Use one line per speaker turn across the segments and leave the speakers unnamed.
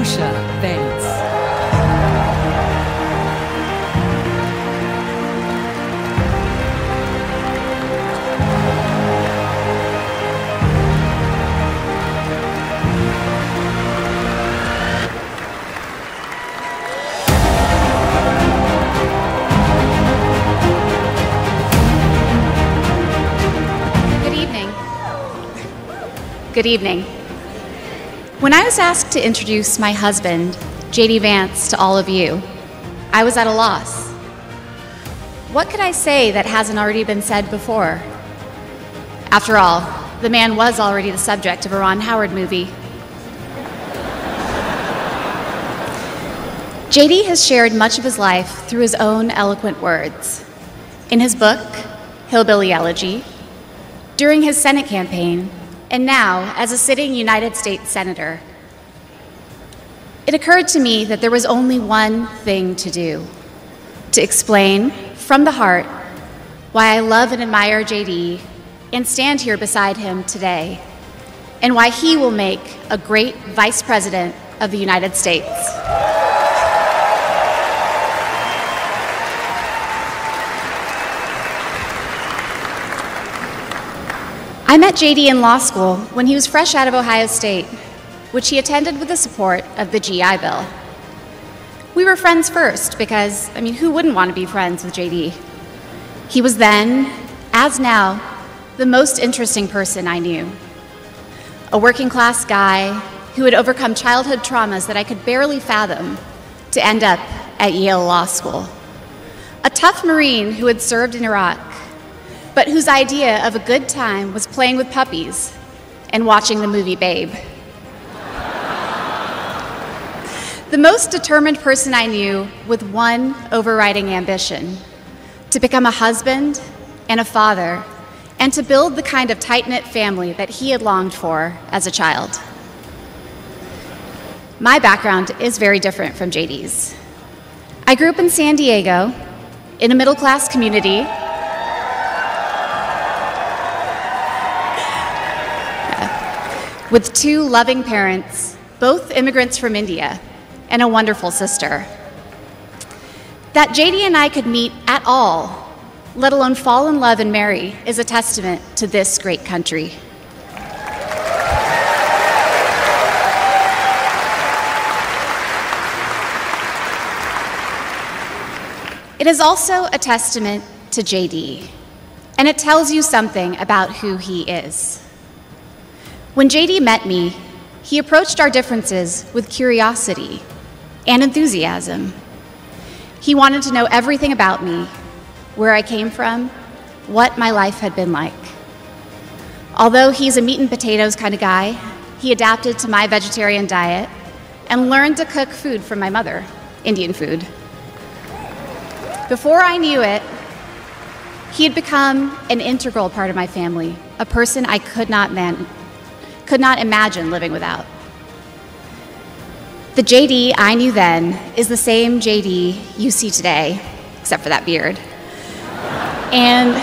Usha Vance.
Good evening. When I was asked to introduce my husband, JD Vance, to all of you, I was at a loss. What could I say that hasn't already been said before? After all, the man was already the subject of a Ron Howard movie. JD has shared much of his life through his own eloquent words. In his book, Hillbilly Elegy, during his Senate campaign, and now as a sitting United States Senator. It occurred to me that there was only one thing to do: to explain from the heart why I love and admire JD and stand here beside him today, and why he will make a great Vice President of the United States. I met JD in law school when he was fresh out of Ohio State, which he attended with the support of the GI Bill. We were friends first because, who wouldn't want to be friends with JD? He was then, as now, the most interesting person I knew. A working class guy who had overcome childhood traumas that I could barely fathom to end up at Yale Law School. A tough Marine who had served in Iraq, but whose idea of a good time was playing with puppies and watching the movie Babe. The most determined person I knew with one overriding ambition: to become a husband and a father, and to build the kind of tight-knit family that he had longed for as a child. My background is very different from JD's. I grew up in San Diego, in a middle-class community, with two loving parents, both immigrants from India, and a wonderful sister. That JD and I could meet at all, let alone fall in love and marry, is a testament to this great country. It is also a testament to JD, and it tells you something about who he is. When JD met me, he approached our differences with curiosity and enthusiasm. He wanted to know everything about me, where I came from, what my life had been like. Although he's a meat and potatoes kind of guy, he adapted to my vegetarian diet and learned to cook food from my mother, Indian food. Before I knew it, he had become an integral part of my family, a person I could not imagine living without. The JD I knew then is the same JD you see today, except for that beard. And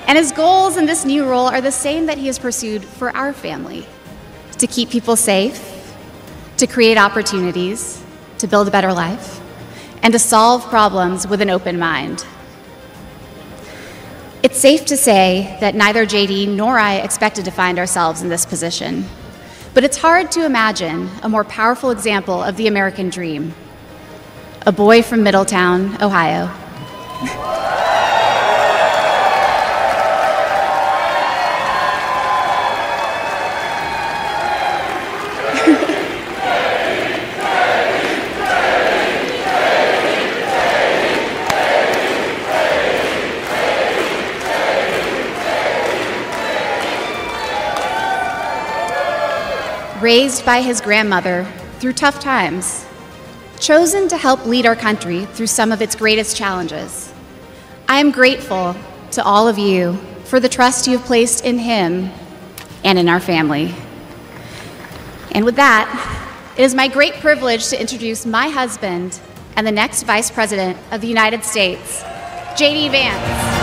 his goals in this new role are the same that he has pursued for our family: to keep people safe, to create opportunities, to build a better life, and to solve problems with an open mind. It's safe to say that neither JD nor I expected to find ourselves in this position, but it's hard to imagine a more powerful example of the American dream. A boy from Middletown, Ohio. Raised by his grandmother through tough times, chosen to help lead our country through some of its greatest challenges. I am grateful to all of you for the trust you have placed in him and in our family. And with that, it is my great privilege to introduce my husband and the next Vice President of the United States, JD Vance.